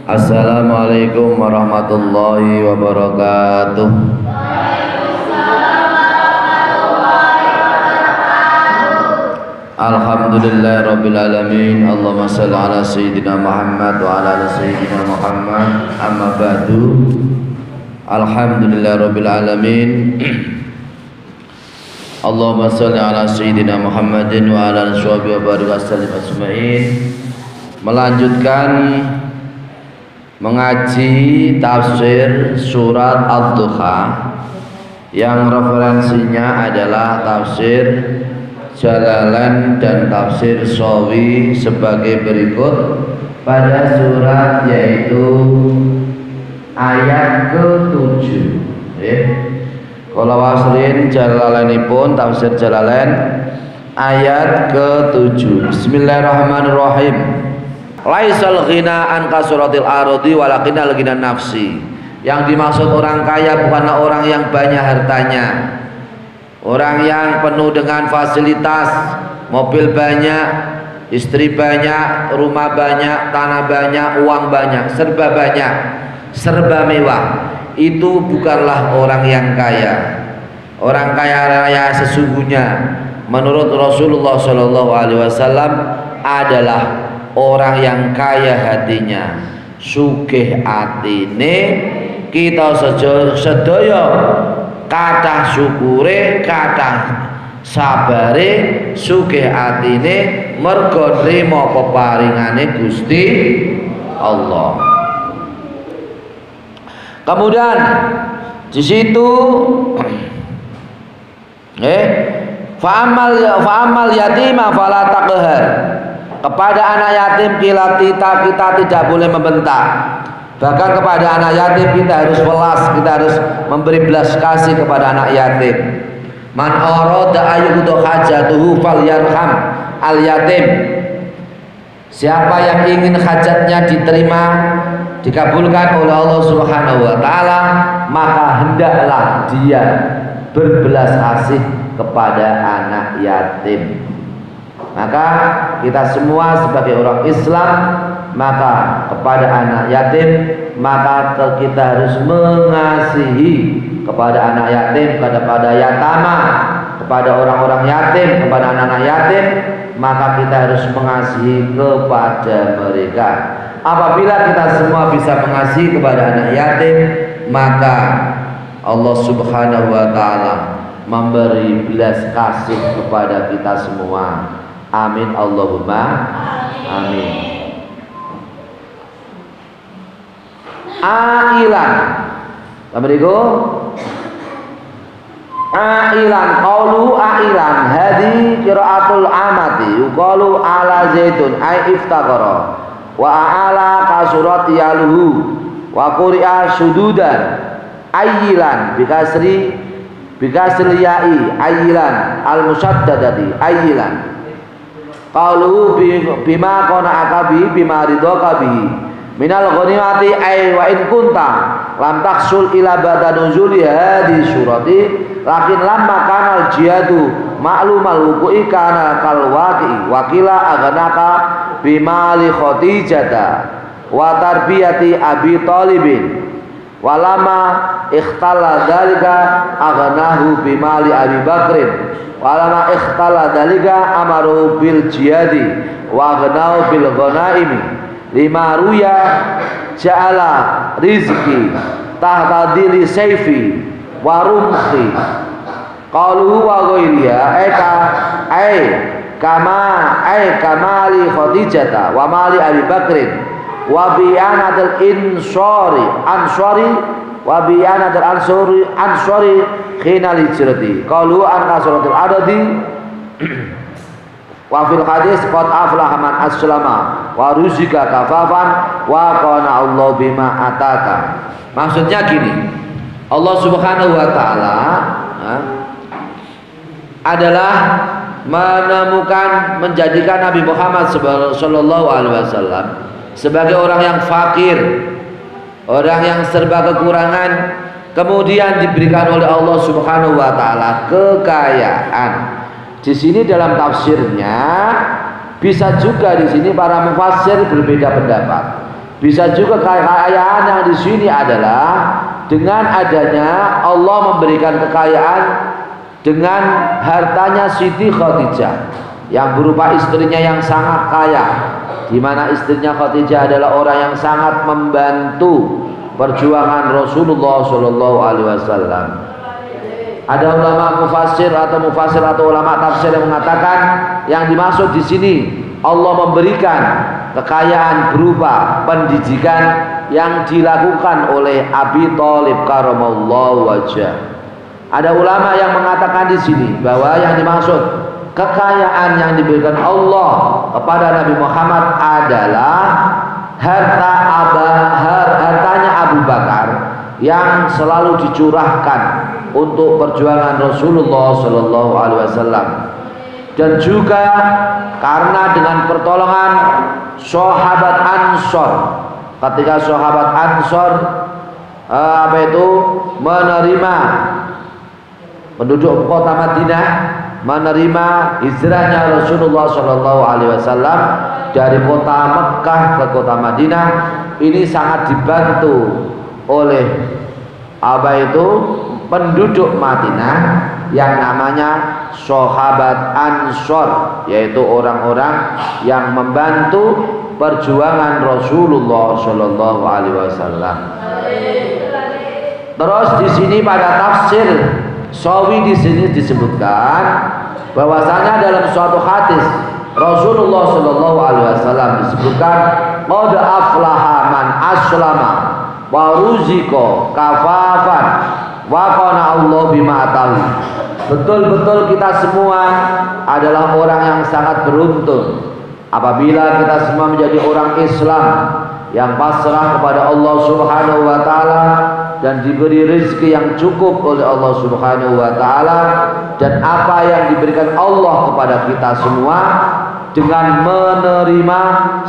Assalamualaikum warahmatullahi wabarakatuh. Alhamdulillah rabbil alamin. Allahumma shalli ala sayyidina Muhammad wa ala ali sayyidina Muhammad. Amma ba'du. Alhamdulillah rabbil alamin. Allahumma shalli ala sayyidina Muhammadin wa ala alihi wa barik wa sallim ajmain. Melanjutkan mengaji tafsir surat Ad-Duha yang referensinya adalah tafsir Jalalain dan tafsir Shawi sebagai berikut pada surat yaitu ayat ke-7. Kalau waslin Jalalainipun tafsir Jalalain ayat ke-7. Bismillahirrahmanirrahim. Laisal ghina an kasuratil ardi walakinal ghina nafsi. Yang dimaksud orang kaya bukanlah orang yang banyak hartanya, orang yang penuh dengan fasilitas, mobil banyak, istri banyak, rumah banyak, tanah banyak, uang banyak, serba banyak, serba mewah. Itu bukanlah orang yang kaya. Orang kaya raya sesungguhnya menurut Rasulullah SAW adalah orang yang kaya hatinya, sugih atine, kita sedaya kathah syukure, kathah sabare, sugih atine mergo nrimo peparingane Gusti Allah. Kemudian di situ fa'amal yatima fala taqhar. Kepada anak yatim kita tidak boleh membentak. Bahkan kepada anak yatim kita harus welas, kita harus memberi belas kasih kepada anak yatim. Man arada ayyudu hajatuhu falyarham al yatim. Siapa yang ingin hajatnya diterima, dikabulkan oleh Allah Subhanahu wa taala, maka hendaklah dia berbelas kasih kepada anak yatim. Maka kita semua sebagai orang Islam, maka kepada anak yatim, maka kita harus mengasihi kepada anak yatim, kepada yatama, kepada orang-orang yatim, kepada anak-anak yatim, maka kita harus mengasihi kepada mereka. Apabila kita semua bisa mengasihi kepada anak yatim, maka Allah Subhanahu wa taala memberi belas kasih kepada kita semua. Amin Allahumma amin. Ailan, Assalamualaikum. Ailan, qaulu ailan, hadi qiraatul amati, yuqalu ala zaitun ay iftaqara wa ala kasurat yaluhu wa quri'a sududan ayyilan bikasri yai ayyilan al musaddadati ayyilan. Qalu bima qana'aka bihi bima ridaka bihi minal ghanimati ay wa in kunta lam taksul ila badanuzuli hadhi surati lakin lamma kanal jihadu ma'lumal wuku'i kana kal waqi'i wa qila aghnaka bimali khadijata wa tarbiyati abi talibin walama ikhtala dalika aghnahu bimali abi bakrin walama ikhtala dalika amaru bil jihadi wa aghnau bil ghanaimi lima ruya ja'ala rizki tahta dili sayfi wa rumhi qalu wa ghairiya kamali khadijata wa mali abi bakrin wa bi'anatil ansori wa bi'anatil ansori khinal hijrati qalu an kasratil adadi wa fil hadis qad aflaha man aslama wa ruzika kafafan wa qana Allah bima ataka. Maksudnya gini, Allah Subhanahu wa taala adalah menjadikan Nabi Muhammad sallallahu alaihi wasallam sebagai orang yang fakir, orang yang serba kekurangan, kemudian diberikan oleh Allah Subhanahu wa taala kekayaan. Di sini dalam tafsirnya bisa juga di sini para mufassir berbeda pendapat. Bisa juga kekayaan yang di sini adalah dengan adanya Allah memberikan kekayaan dengan hartanya Siti Khadijah yang berupa istrinya yang sangat kaya, di mana istrinya Khadijah adalah orang yang sangat membantu perjuangan Rasulullah Shallallahu Alaihi Wasallam. Ada ulama mufassir atau ulama tafsir yang mengatakan yang dimaksud di sini Allah memberikan kekayaan berupa pendidikan yang dilakukan oleh Abi Thalib karamallahu wajah. Ada ulama yang mengatakan di sini bahwa yang dimaksud kekayaan yang diberikan Allah kepada Nabi Muhammad adalah hartanya Abu Bakar yang selalu dicurahkan untuk perjuangan Rasulullah Shallallahu Alaihi Wasallam, dan juga karena dengan pertolongan sahabat Ansor, ketika sahabat Ansor menerima penduduk kota Madinah, menerima hijrahnya Rasulullah Shallallahu Alaihi Wasallam dari kota Mekah ke kota Madinah, ini sangat dibantu oleh penduduk Madinah yang namanya sahabat Ansor, yaitu orang-orang yang membantu perjuangan Rasulullah Shallallahu Alaihi Wasallam. Terus di sini pada tafsir Sawi di sini disebutkan bahwasanya dalam suatu hadis Rasulullah Shallallahu Alaihi Wasallam disebutkan qad aflaha man aslama wa ruziko kafafan wa qana Allah bima atawi. Betul-betul kita semua adalah orang yang sangat beruntung apabila kita semua menjadi orang Islam yang pasrah kepada Allah Subhanahu wa taala dan diberi rezeki yang cukup oleh Allah Subhanahu wa taala, dan apa yang diberikan Allah kepada kita semua dengan menerima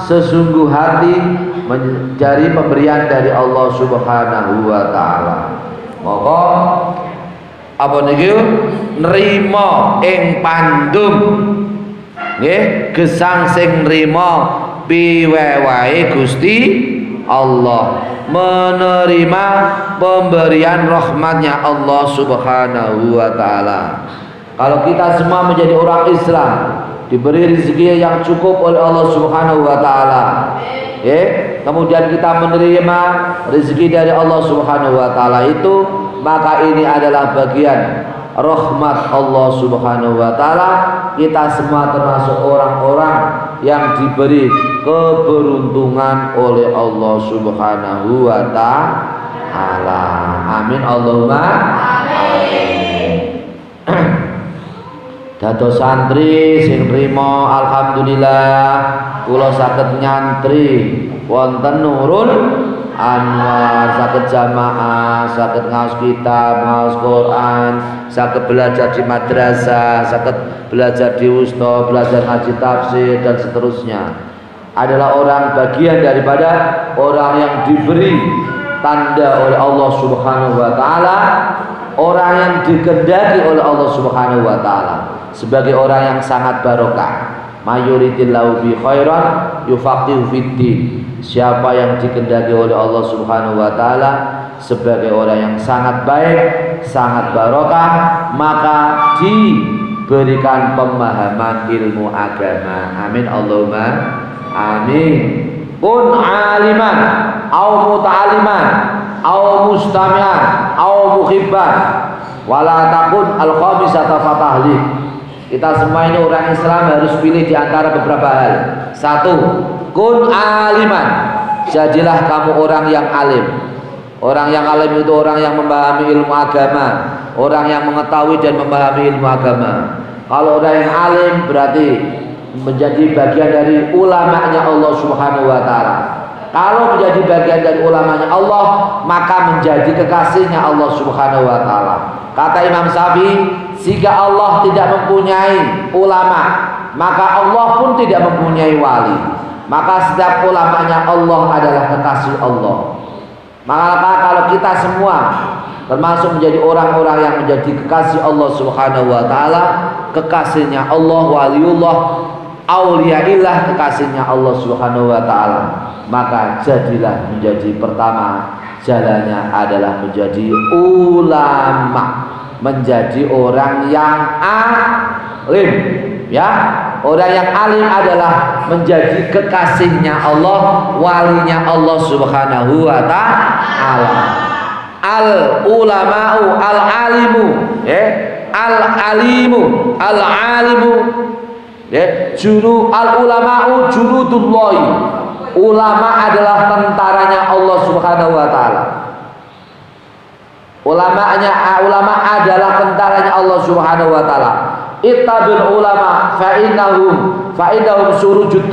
sesungguh hati mencari pemberian dari Allah Subhanahu wa taala. Maka apa niki nrimo ing pandum nggih gesang sing nrimo piwewahe Gusti Allah, menerima pemberian rahmatnya Allah Subhanahu wa taala. Kalau kita semua menjadi orang Islam diberi rezeki yang cukup oleh Allah Subhanahu wa taala, kemudian kita menerima rezeki dari Allah Subhanahu wa taala itu, maka ini adalah bagian rahmat Allah Subhanahu wa taala. Kita semua termasuk orang-orang yang diberi keberuntungan oleh Allah Subhanahu wa taala. Amin Allahumma amin. Dados santri sing nrimo alhamdulillah kula saged nyantri wonten Nurul Anwar, saged jamaah, saged ngaos kitab, ngaos Quran, saged belajar di madrasah, saged belajar di wusta, belajar ngaji tafsir dan seterusnya. Adalah orang bagian daripada orang yang diberi tanda oleh Allah Subhanahu wa taala, orang yang dikehendaki oleh Allah Subhanahu wa taala sebagai orang yang sangat barokah. Mayuritillahu bi khairan yufaqihu fiddin. Siapa yang dikehendaki oleh Allah Subhanahu wa taala sebagai orang yang sangat baik, sangat barokah, maka diberikan pemahaman ilmu agama. Amin Allahumma amin. Kun aliman au muta'aliman au mustami'an au muhibban wala takun al-khamisata fatahli. Kita semua ini orang Islam harus pilih di antara beberapa hal. Satu, kun aliman, jadilah kamu orang yang alim. Orang yang alim itu orang yang memahami ilmu agama, orang yang mengetahui dan memahami ilmu agama. Kalau orang yang alim berarti menjadi bagian dari ulamanya Allah Subhanahu wa taala. Kalau menjadi bagian dari ulamanya Allah, maka menjadi kekasihnya Allah Subhanahu wa taala. Kata Imam Syafi'i, jika Allah tidak mempunyai ulama, maka Allah pun tidak mempunyai wali. Maka setiap ulamanya Allah adalah kekasih Allah. Maka kalau kita semua termasuk menjadi orang-orang yang menjadi kekasih Allah Subhanahu wa taala, kekasihnya Allah, waliullah, auliyaillah, kekasihnya Allah Subhanahu wa taala, maka jadilah menjadi pertama jalannya adalah menjadi ulama, menjadi orang yang alim, ya. Orang yang alim adalah menjadi kekasihnya Allah, walinya Allah Subhanahu wa taala. Al ulama'u al alimu, al alimu al alimu, al ulama'u junudullahi. Ulama adalah tentaranya Allah Subhanahu wa taala. Ulama adalah tentaranya Allah Subhanahu wa taala. Ittabil ulama fa innahum surujud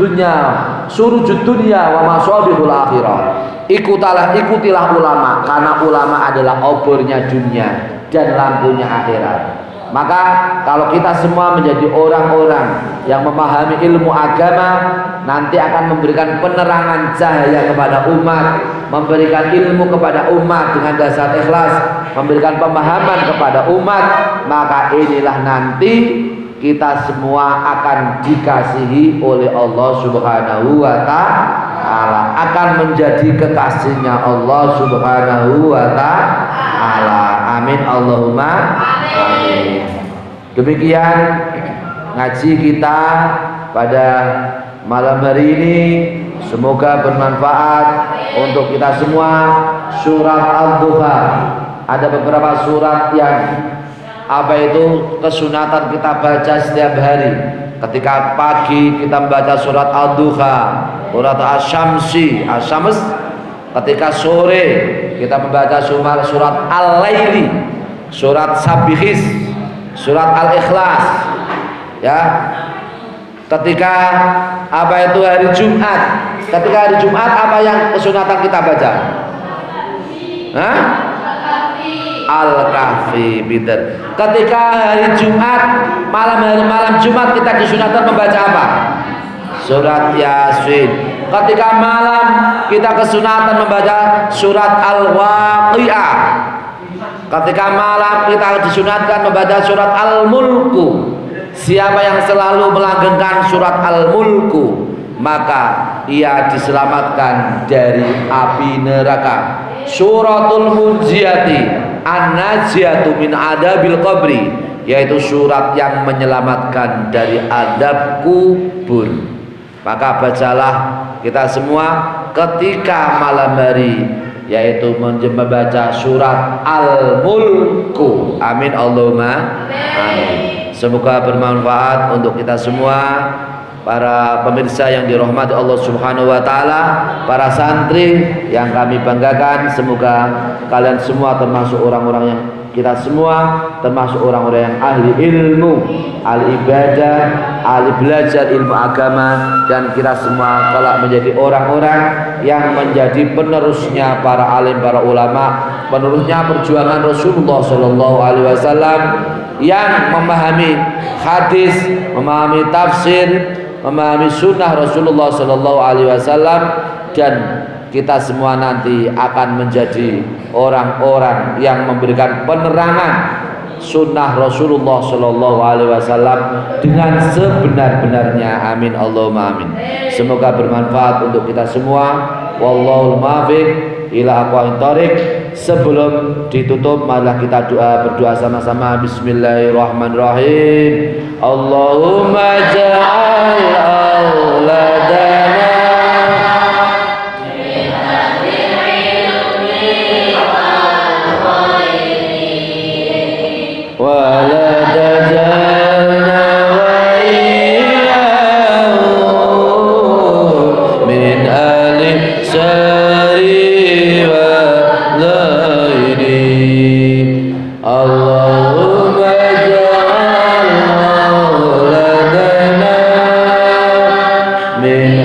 dunya wa masabihul akhirah. Ikutilah ulama, karena ulama adalah obornya dunia dan lampunya akhirat. Maka kalau kita semua menjadi orang-orang yang memahami ilmu agama, nanti akan memberikan penerangan cahaya kepada umat, memberikan ilmu kepada umat dengan dasar ikhlas, memberikan pemahaman kepada umat, maka inilah nanti kita semua akan dikasihi oleh Allah Subhanahu wa taala, akan menjadi kekasihnya Allah Subhanahu wa taala. Amin Allahumma amin. Demikian ngaji kita pada malam hari ini, semoga bermanfaat untuk kita semua. Surat Al-Duha, ada beberapa surat yang kesunatan kita baca setiap hari. Ketika pagi kita membaca surat Al-Duha, surat Asy-Syams. Ketika sore kita membaca surat Al-Laili, surat Sabihis, surat Al-Ikhlas, ya. Ketika hari Jumat, apa yang kesunatan kita baca? Al-Kahfi, bitter. Ketika hari Jumat, malam Jumat kita disunatkan membaca apa? Surat Yasin. Ketika malam kita kesunatan membaca surat Al-Waqi'ah. Ketika malam kita disunatkan membaca surat Al-Mulku. Siapa yang selalu melanggengkan surat Al-Mulku, maka ia diselamatkan dari api neraka. Suratul Munjiyati, An-Najiyatu min adabil qabri, yaitu surat yang menyelamatkan dari adab kubur. Maka bacalah kita semua ketika malam hari, yaitu membaca surat Al-Mulku. Amin Allahumma amin. Semoga bermanfaat untuk kita semua. Para pemirsa yang dirahmati Allah Subhanahu wa taala, para santri yang kami banggakan, semoga kalian semua termasuk orang-orang yang kita semua termasuk orang-orang yang ahli ilmu, ahli ibadah, ahli belajar ilmu agama, dan kita semua kelak menjadi orang-orang yang menjadi penerusnya para alim, para ulama, penerusnya perjuangan Rasulullah Shallallahu Alaihi Wasallam yang memahami hadis, memahami tafsir, memahami sunnah Rasulullah Shallallahu Alaihi Wasallam, dan kita semua nanti akan menjadi orang-orang yang memberikan penerangan sunnah Rasulullah Shallallahu Alaihi Wasallam dengan sebenar-benarnya. Amin Allahumma amin. Semoga bermanfaat untuk kita semua. Wallahul muwaffiq ila aqwamit thoriq. Sebelum ditutup, marilah kita berdoa sama-sama. Bismillahirrahmanirrahim. Allahumma ja'al auladana min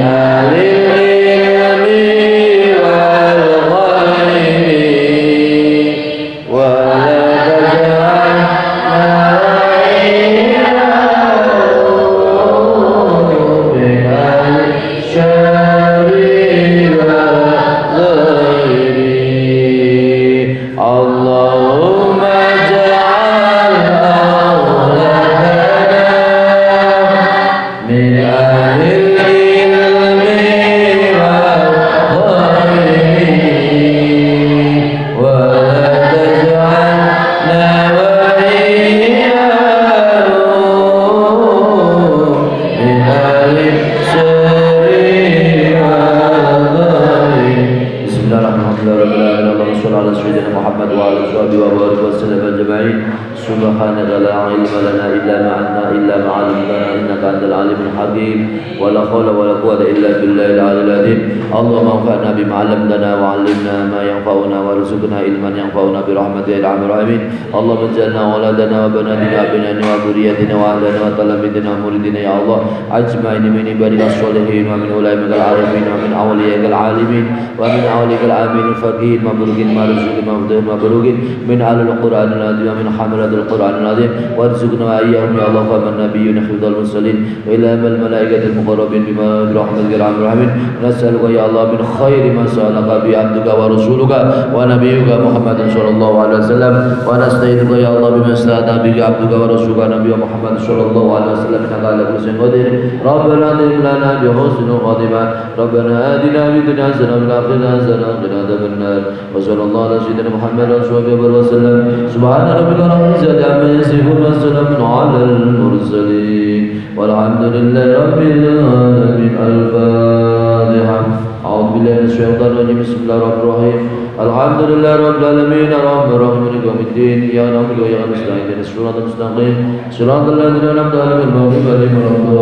rabbil alamin. Allahumma shalli ala sayyidina Muhammad wa ala alihi wa barik wa sallam ajma'in. Subhanaka la ilma lana illa ma 'allamtana innaka antal alimul hakim. Wa la hawla wa la quwwata illa billahil aliyyil azim. Allahumma anfa'na bima 'allamtana wa 'allimna ma yanfa'una warzuqna ilman yanfa'una bi rahmatika ya arhamar rahimin. Allahumma ij'alna waladana wa banatina abnana wa dhurriyyatina wa ahlana wa talamitina wa muridina ya Allah ajma'in min ibadika sholihin wa min ulaikal arifin wa min awliyaikal alimin wa min awliyaikal amin faqihin mabrukin marzuqin mabdun mabrukin min alil qur'anil azim wa min hamalatil qur'anil azim warzuqna wa iyyahum ya Allah wa man nabiyyuna khidal mursalin wa ila al malaikatil muqarrabin bima rahmatika ya arhamar rahimin. Nas'aluka ya Allah min khairi ma sa'alaka bi abduka wa rasuluka wa nabiyyuka Muhammadin sallallahu alaihi wasallam wa nasta'inuka ya Allah bima sta'adha bi abduka wa rasuluka nabiyyuka Muhammad sallallahu alaihi wasallam innaka ala kulli shay'in qadir. Rabbana atina lana bi husnil khatimah Rabbana atina fid dunya hasanah wa fil akhirati hasanah wa qina adzabannar. Wa sallallahu ala sayyidina Muhammad wa sahbihi wa sallam. Subhana rabbika rabbil izzati amma yasifun wa salamun alal mursalin walhamdulillahi rabbil alamin. Al-Fatihah. A'udzu billahi minasyaitonir rajim. Bismillahirrahmanirrahim. Alhamdulillahi rabbil alamin arrahmanir rahim maliki yaumiddin iyyaka na'budu wa iyyaka nasta'in ihdinas siratal mustaqim siratal ladzina an'amta 'alaihim ghairil maghdubi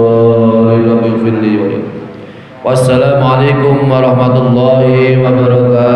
'alaihim waladdallin. Wassalamu alaikum warahmatullahi wabarakatuh.